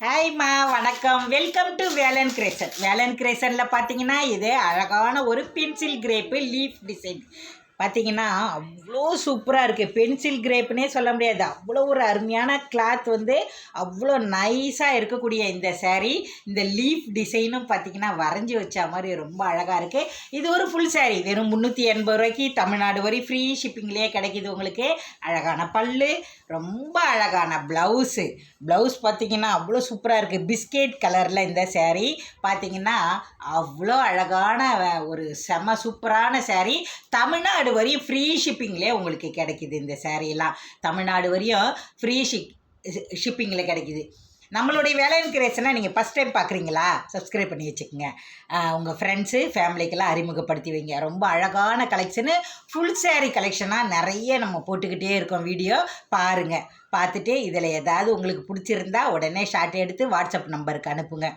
ஹாய்மா, வணக்கம். Welcome to Velan கிரேசன். வேலன் கிரேசனில் பார்த்தீங்கன்னா இது அழகான ஒரு பென்சில் கிரேப்பு லீஃப் டிசைன் பார்த்தீங்கன்னா அவ்வளோ சூப்பராக இருக்குது. பென்சில் கிரேப்புனே சொல்ல முடியாது, அவ்வளோ ஒரு அருமையான கிளாத் அவ்வளோ நைஸாக இருக்கக்கூடிய இந்த சேரீ, இந்த லீஃப் டிசைனும் பார்த்திங்கன்னா வரைஞ்சி வச்ச மாதிரி ரொம்ப அழகாக இருக்குது. இது ஒரு ஃபுல் சேரீ வெறும் 380 ரூபாய்க்கு தமிழ்நாடு வரை ஃப்ரீ ஷிப்பிங்லேயே கிடைக்கிது உங்களுக்கு. அழகான பல்லு, ரொம்ப அழகான ப்ளவுஸ் பார்த்திங்கன்னா அவ்வளோ சூப்பராக இருக்குது. பிஸ்கெட் கலரில் இந்த சேரீ பார்த்திங்கன்னா அவ்வளோ அழகான ஒரு செம சூப்பரான சேரீ. தமிழ்நாடு வரையும் ஃப்ரீ ஷிப்பிங்லேயே உங்களுக்கு கிடைக்கிது. இந்த சேரீலாம் தமிழ்நாடு வரையும் ஃப்ரீ ஷிப்பிங்கில் கிடைக்கிது. நம்மளுடைய வேலன் கிரேசனை நீங்கள் ஃபஸ்ட் டைம் பார்க்குறீங்களா? சப்ஸ்கிரைப் பண்ணி வச்சுக்கோங்க. உங்கள் ஃப்ரெண்ட்ஸு ஃபேமிலிக்கெல்லாம் அறிமுகப்படுத்தி வைங்க. ரொம்ப அழகான கலெக்ஷனு, ஃபுல் சேரீ கலெக்ஷனாக நிறைய நம்ம போட்டுக்கிட்டே இருக்கோம். வீடியோ பாருங்கள், பார்த்துட்டு இதில் ஏதாவது உங்களுக்கு பிடிச்சிருந்தா உடனே ஷார்ட் எடுத்து வாட்ஸ்அப் நம்பருக்கு அனுப்புங்க.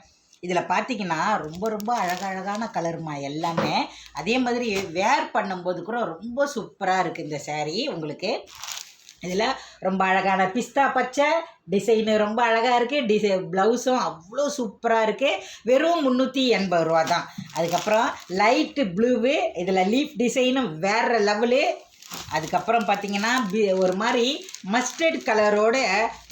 இதில் பார்த்திங்கன்னா ரொம்ப ரொம்ப அழகழகான கலருமா எல்லாமே. அதே மாதிரி வேர் பண்ணும்போது கூட ரொம்ப சூப்பராக இருக்குது இந்த சேரீ உங்களுக்கு. இதில் ரொம்ப அழகான பிஸ்தா பச்சை டிசைனு ரொம்ப அழகாக இருக்குது. ப்ளவுஸும் அவ்வளோ சூப்பராக இருக்குது. வெறும் 380 ரூபா தான். அதுக்கப்புறம் லைட்டு ப்ளூவு, இதில் லீஃப் டிசைனும் வேறு லெவலு. அதுக்கப்புறம் பார்த்திங்கன்னா ஒரு மாதிரி மஸ்டர்ட் கலரோட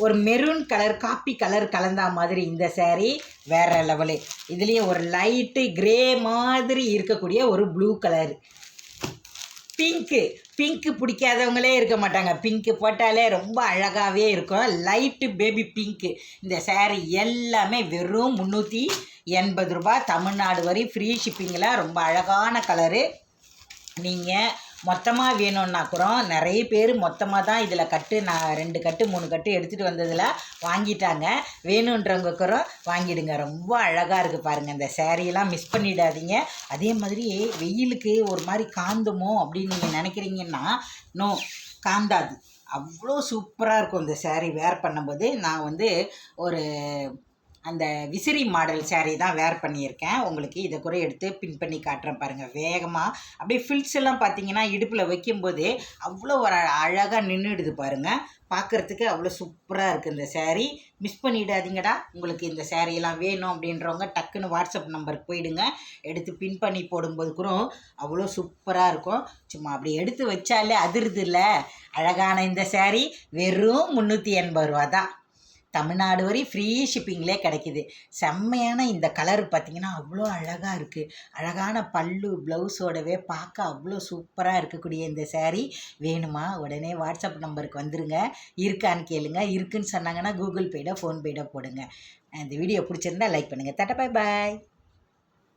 ஒரு மெரூன் கலர், காப்பி கலர் கலந்தா மாதிரி இந்த சேரீ வேறு லெவலு. இதுலேயும் ஒரு லைட்டு கிரே மாதிரி இருக்கக்கூடிய ஒரு ப்ளூ கலர், பிங்க்கு பிடிக்காதவங்களே இருக்க மாட்டாங்க. பிங்க்கு போட்டாலே ரொம்ப அழகாகவே இருக்கும். Light baby pink. இந்த சேரீ எல்லாமே வெறும் 380 ரூபா தமிழ்நாடு வரை ஃப்ரீ ஷிப்பிங்கில். ரொம்ப அழகான கலரு. நீங்கள் மொத்தமாக வேணும்னா கூட நிறைய பேர் மொத்தமாக தான் இதில் நான் 2 கட்டு 3 கட்டு எடுத்துகிட்டு வந்ததில் வாங்கிட்டாங்க. வேணுன்றவங்க கூட வாங்கிடுங்க. ரொம்ப அழகாக இருக்குது பாருங்கள். இந்த சேரீயெல்லாம் மிஸ் பண்ணிடாதீங்க. அதே மாதிரி வெயிலுக்கு ஒரு மாதிரி காந்துமோ அப்படின்னு நீங்கள் நினைக்கிறீங்கன்னா காந்தாது. அவ்வளோ சூப்பராக இருக்கும் இந்த சேரீ வேர் பண்ணும்போது. நான் ஒரு அந்த விசிறி மாடல் சேரீ தான் வேர் பண்ணியிருக்கேன். உங்களுக்கு இதை கூட எடுத்து பின் பண்ணி காட்டுறேன் பாருங்கள். வேகமாக அப்படியே ஃபில்ஸ் எல்லாம் பார்த்தீங்கன்னா இடுப்பில் வைக்கும்போது அவ்வளோ ஒரு அழகாக நின்றுடுது பாருங்கள். பார்க்குறதுக்கு அவ்வளோ சூப்பராக இருக்குது இந்த சேரீ. மிஸ் பண்ணிடாதீங்கடா. உங்களுக்கு இந்த சேரீயெல்லாம் வேணும் அப்படின்றவங்க டக்குன்னு வாட்ஸ்அப் நம்பருக்கு போயிடுங்க. எடுத்து பின் பண்ணி போடும்போது கூட அவ்வளோ சூப்பராக இருக்கும். சும்மா அப்படி எடுத்து வச்சாலே அதிருது இல்லை. அழகான இந்த சேரீ வெறும் 380 ரூபா தான். தமிழ்நாடு வரை ஃப்ரீ ஷிப்பிங்லேயே கிடைக்கிது. செம்மையான இந்த கலர் பார்த்திங்கன்னா அவ்வளோ அழகாக இருக்குது. அழகான பல்லு ப்ளவுஸோடவே பார்க்க அவ்வளோ சூப்பராக இருக்கக்கூடிய இந்த சேரீ வேணுமா? உடனே வாட்ஸ்அப் நம்பருக்கு வந்துடுங்க. இருக்கான்னு கேளுங்க. இருக்குன்னு சொன்னாங்கன்னா கூகுள் பேட ஃபோன்பேட போடுங்க. இந்த வீடியோ பிடிச்சிருந்தா லைக் பண்ணுங்கள். டாடா, பாய் பாய்.